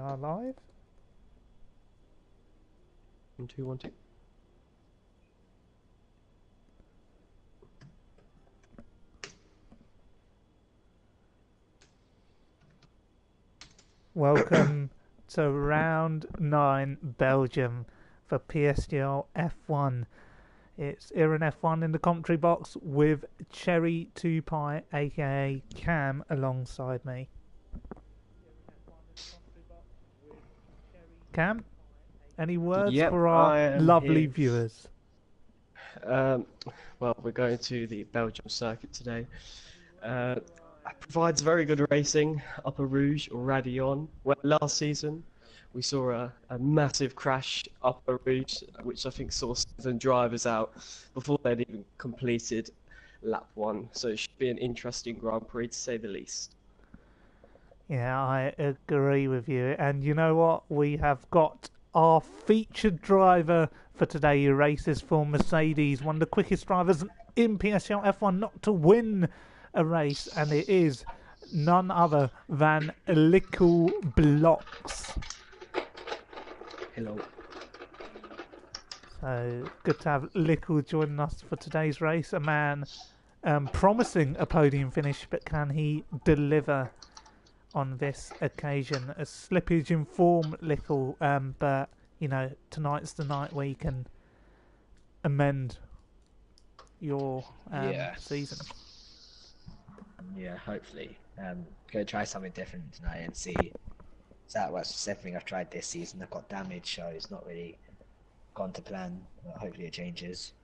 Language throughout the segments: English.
are live. 1 2 1 2. Welcome to round 9 Belgium for PSGL F1. It's Iran F1 in the commentary box with Cherry 2Pi aka Cam alongside me. Cam, any words Yep, for I our am lovely here. viewers? Well, we're going to the Belgium circuit today. It provides very good racing. Upper Rouge or Radion. Where last season we saw a massive crash Upper Rouge, which I think saw 7 drivers out before they'd even completed lap 1. So it should be an interesting Grand Prix to say the least. Yeah, I agree with you. And you know what? We have got our featured driver for today who races for Mercedes, one of the quickest drivers in PSGL F1 not to win a race, and it is none other than Lickle Blocks. Hello. So good to have Lickle joining us for today's race. A man promising a podium finish, but can he deliver on this occasion? A slippage in form, Lickle, but you know, tonight's the night where you can amend your season. Yeah, hopefully. Gonna try something different tonight and see. So that was everything I've tried this season. I've got damage, so it's not really gone to plan. But hopefully it changes.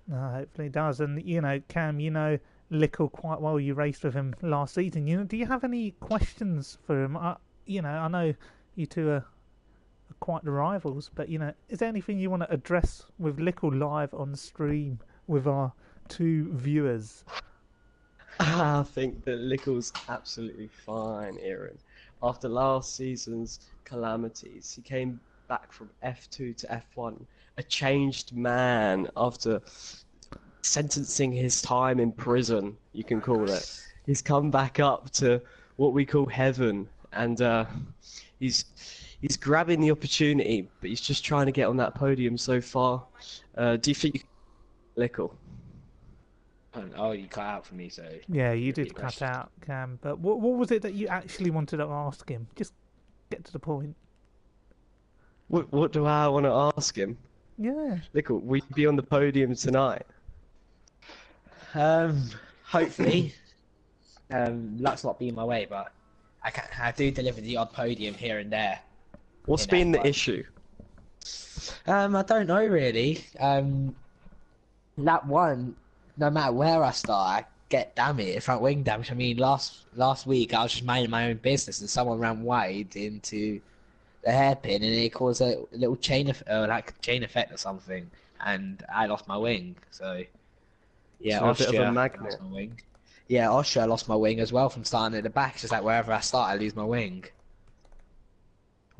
No, hopefully it does. And you know, Cam, you know Lickle quite well. You raced with him last season. You know, do you have any questions for him? I know you two are quite the rivals, but you know, is there anything you want to address with Lickle live on stream with our 2 viewers? I think that Lickle's absolutely fine, Aaron. After last season's calamities, he came back from F2 to F1, a changed man after sentencing his time in prison, you can call it. He's come back up to what we call heaven, and he's grabbing the opportunity, but he's just trying to get on that podium so far. Do you think you can Lickle? Oh, you cut out for me, so... Yeah, you did cut out, Cam. But what was it that you actually wanted to ask him? Just get to the point. What do I want to ask him? Yeah. Lickle, will you be on the podium tonight? Hopefully. Luck's not been my way, but I do deliver the odd podium here and there. What's been the issue? I don't know really. Lap 1, no matter where I start, I get damage, front wing damage. I mean, last week I was just minding my own business and someone ran wide into the hairpin and it caused a little chain effect or something, and I lost my wing. So yeah, So Austria, a bit of a magnet. lost my wing. Yeah, Austria lost my wing as well from starting at the back. It's just like wherever I start, I lose my wing.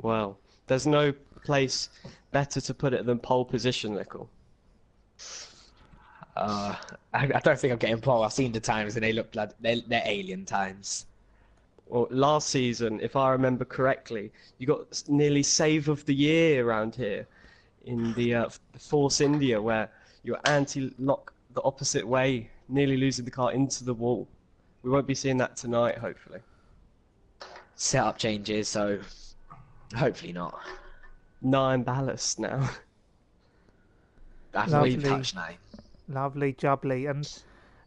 Well, there's no place better to put it than pole position, Lickle. I don't think I'm getting pole. I've seen the times and they look like they're alien times. Well, last season, if I remember correctly, you got nearly save of the year around here in the Force India, where your anti-lock the opposite way, nearly losing the car into the wall. We won't be seeing that tonight, hopefully. Setup changes, so hopefully not. 9 ballast now. I've Lovely. already touched 9. Lovely jubbly.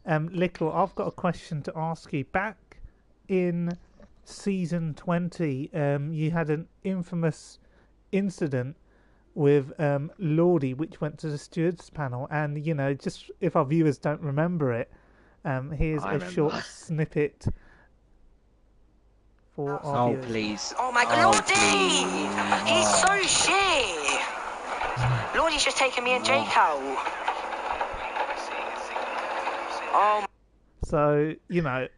And Lickle, I've got a question to ask you. Back in season 20, you had an infamous incident with Lordy, which went to the stewards panel. And you know, just if our viewers don't remember it, here's a short snippet for our viewers. Please. Oh my god, Lordy! He's so shit! Lordy's just taken me and Jake out. Oh. So, you know,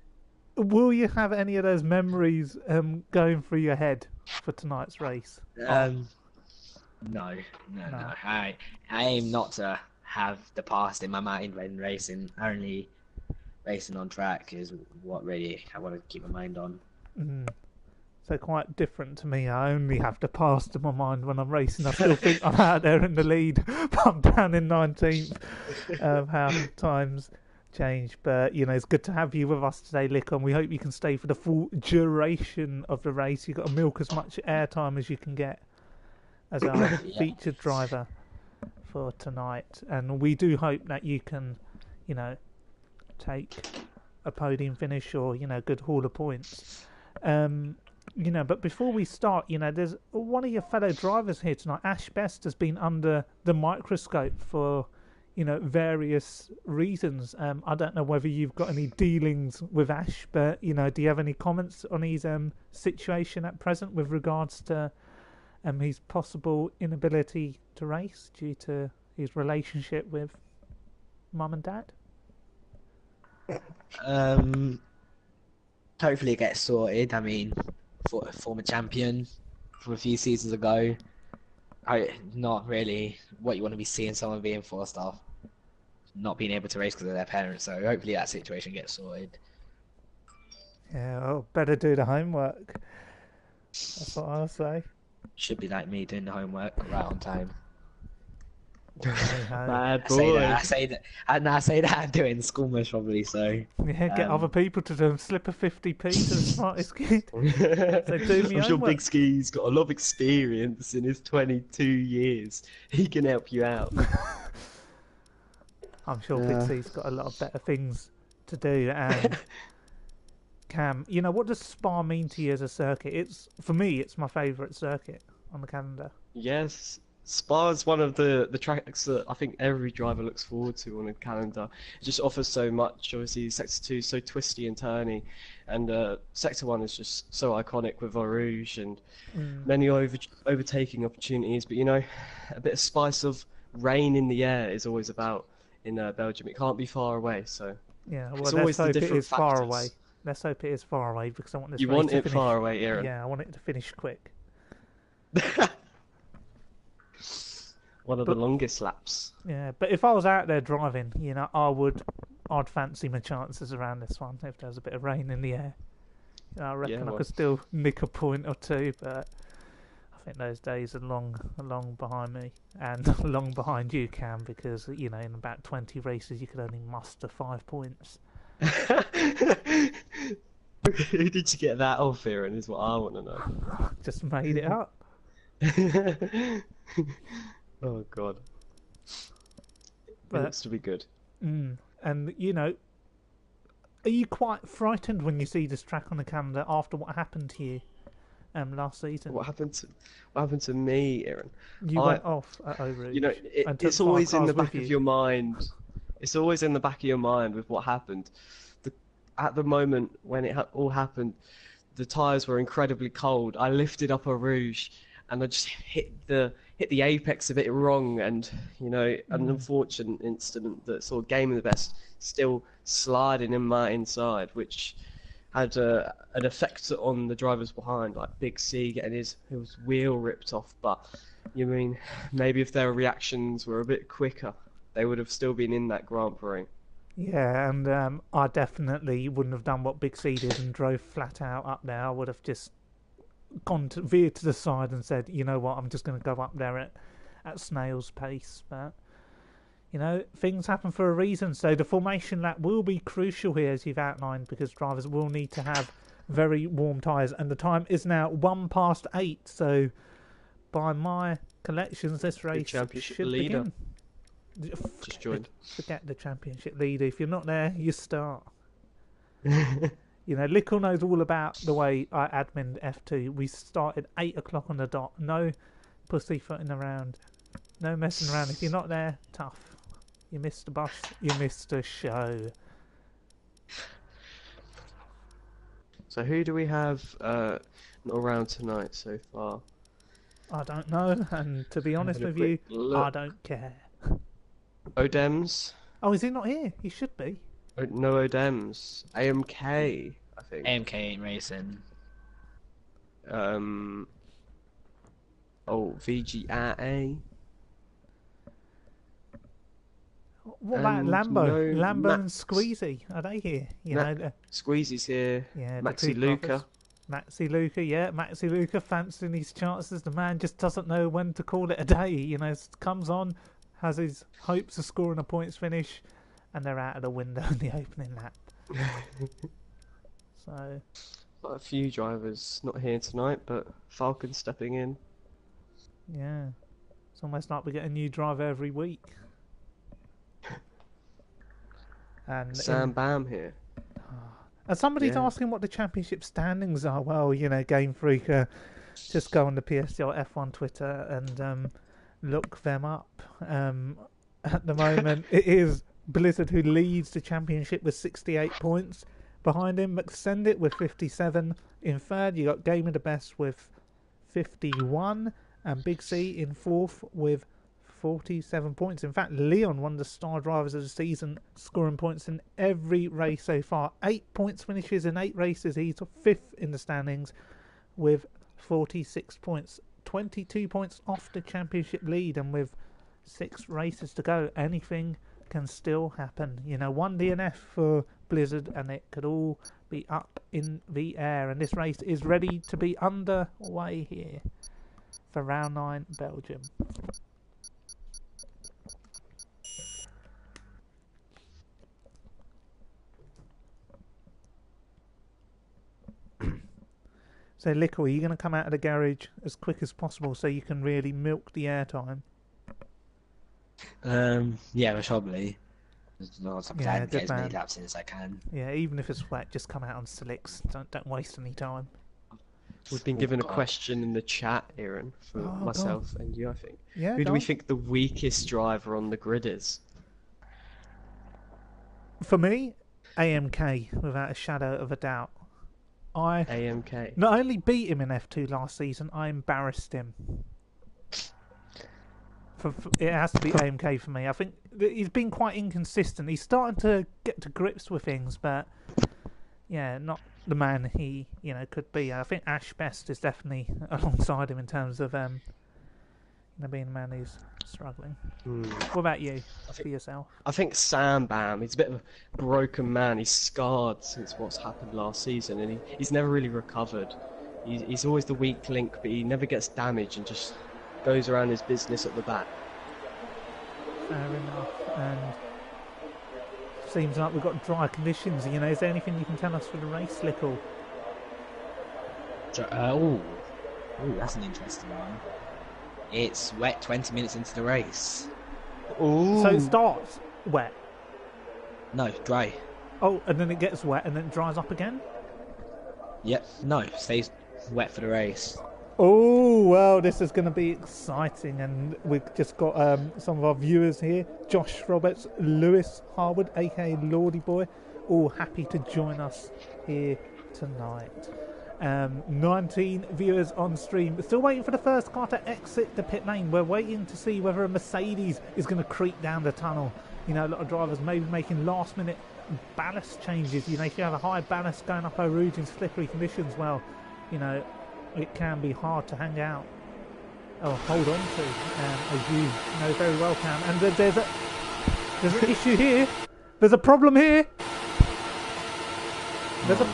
will you have any of those memories going through your head for tonight's race? No. I aim not to have the past in my mind when racing. Only racing on track is what really I want to keep my mind on. Mm. So quite different to me. I only have to pass to my mind when I'm racing. I still think I'm out there in the lead, but I'm down in 19th. How times change. But, you know, it's good to have you with us today, Lickon. We hope you can stay for the full duration of the race. You've got to milk as much airtime as you can get as our featured driver for tonight. And we do hope that you can, you know, take a podium finish or, you know, good haul of points. You know, but before we start, you know, there's one of your fellow drivers here tonight. Ash Best has been under the microscope for, you know, various reasons. I don't know whether you've got any dealings with Ash, but, you know, do you have any comments on his situation at present with regards to his possible inability to race due to his relationship with mum and dad? Hopefully it gets sorted. I mean, former champion from a few seasons ago. Not really what you want to be seeing someone being forced off, not being able to race because of their parents. So hopefully that situation gets sorted. Yeah, well, better do the homework. That's what I'll say. Should be like me doing the homework right on time. Bad I boy. say that I'm doing school most probably. So Yeah, get other people to do them. Slip a 50p to the smartest kid. So do me I'm sure homework. Big Ski's got a lot of experience in his 22 years. He can help you out. I'm sure Big C's got a lot of better things to do. And Cam, you know, what does Spa mean to you as a circuit? For me, it's my favourite circuit on the calendar. Yes, Spa is one of the tracks that I think every driver looks forward to on a calendar. It just offers so much. Obviously, Sector 2 is so twisty and turny, and Sector 1 is just so iconic with Eau Rouge and many overtaking opportunities. But, you know, a bit of spice of rain in the air is always about in Belgium. It can't be far away, so yeah. Well, it's let's always the hope it different is far factors. away. Let's hope it is far away because I want this You race want to it finish. far away, Aaron. Yeah, I want it to finish quick. One of the longest laps. Yeah, but if I was out there driving, you know, I'd fancy my chances around this one if there's a bit of rain in the air. You know, I reckon I could still nick a point or two, but I think those days are long behind me and long behind you, Cam, because, you know, in about 20 races you could only muster 5 points. Who did you get that off, Aaron, is what I want to know. Just made it up. Oh, God. But, It looks to be good. And, you know, are you quite frightened when you see this track on the calendar after what happened to you last season? What happened to me, Aaron? You went off at Eau Rouge. You know, it's always in the back of your mind. It's always in the back of your mind with what happened. At the moment when it all happened, the tyres were incredibly cold. I lifted up a Rouge, and I just hit the apex a bit wrong, and, you know, an unfortunate incident that sort of gave me the best, still sliding in my inside, which had an effect on the drivers behind, like Big C getting his wheel ripped off. But you mean maybe if their reactions were a bit quicker, they would have still been in that Grand Prix. Yeah, and I definitely wouldn't have done what Big C did and drove flat out up there. I would have just veered to the side and said, you know what, I'm just going to go up there at snail's pace. But, you know, things happen for a reason. So the formation lap will be crucial here, as you've outlined, because drivers will need to have very warm tyres. And the time is now 8:01. So by my collections, this race should begin. Just joined. Forget the championship leader. If you're not there, you start. You know, Lickle knows all about the way I admin F2. We started 8 o'clock on the dot. No pussyfooting around. No messing around. If you're not there, tough. You missed the bus. You missed the show. So who do we have not around tonight so far? I don't know. And to be honest with you, I don't care. Odems? Oh, is he not here? He should be. No Odems. AMK, I think. AMK ain't racing. VGRA. What about Lambo? No, Lambo and Max. Squeezy, are they here? You know, Squeezy's here. yeah, Maxi Luca. Maxi Luca, yeah, Maxi Luca fancying his chances. The man just doesn't know when to call it a day. You know, comes on, has his hopes of scoring a points finish, and they're out of the window in the opening lap. So, Got a few drivers not here tonight, but Falcon stepping in. yeah, it's almost like we get a new driver every week. And Sam Bam here. And somebody's Yeah. asking what the championship standings are. Well, you know, Game Freak, just go on the PSGL F1 Twitter and look them up. At the moment, it is Blizzard who leads the championship with 68 points. Behind him, McSendit with 57. In third, you got Game of the Best with 51. And Big C in fourth with 47 points. In fact, Leon, one of the star drivers of the season, scoring points in every race so far. 8 points finishes in 8 races. He's fifth in the standings with 46 points. 22 points off the championship lead, and with 6 races to go, anything can still happen. You know, one DNF for Blizzard and it could all be up in the air. And this race is ready to be underway here for round 9 Belgium. So, Lickle, are you going to come out of the garage as quick as possible so you can really milk the airtime? Yeah, most probably. Not Yeah, yeah, good get as many man. laps in as I can. Yeah, even if it's wet, just come out on slicks. Don't waste any time. We've been given a question in the chat, Aaron, for Oh, myself and you, I think. Yeah, Who go do we on. think the weakest driver on the grid is? For me, AMK, without a shadow of a doubt. I AMK. not only beat him in F2 last season, I embarrassed him. It has to be AMK for me. I think he's been quite inconsistent. He's starting to get to grips with things, but yeah, not the man he could be. I think Ash Best is definitely alongside him in terms of being a man who's struggling. What about you? For yourself? I think Sam Bam, he's a bit of a broken man. He's scarred since what's happened last season, and he's never really recovered. He's always the weak link, but he never gets damaged and just goes around his business at the back. Fair enough. And seems like we've got dry conditions. You know, is there anything you can tell us for the race, Lickle? That's an interesting one. It's wet 20 minutes into the race. Ooh. So it starts wet. No, dry. Oh, and then it gets wet and then it dries up again? Yep, no, stays wet for the race. Oh, well, this is going to be exciting. And we've just got some of our viewers here. Josh Roberts, Lewis Harwood, a.k.a. Lordy Boy, all happy to join us here tonight. 19 viewers on stream. We're still waiting for the first car to exit the pit lane. We're waiting to see whether a Mercedes is going to creep down the tunnel. You know, a lot of drivers maybe making last minute ballast changes. You know, if you have a high ballast going up over rouge in slippery conditions, well, you know, it can be hard to hang out or hold on to, as you know very well, Cam. And there's an issue here. There's a problem here. There's a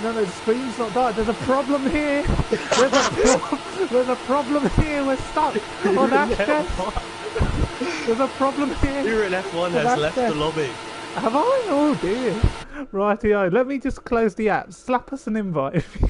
No, the screen's not dark. There's a problem here. There's a problem here. We're stuck on access. There's a problem here. You're in F1 has left the lobby. Have I? Oh dear. Rightio. Let me just close the app. Slap us an invite if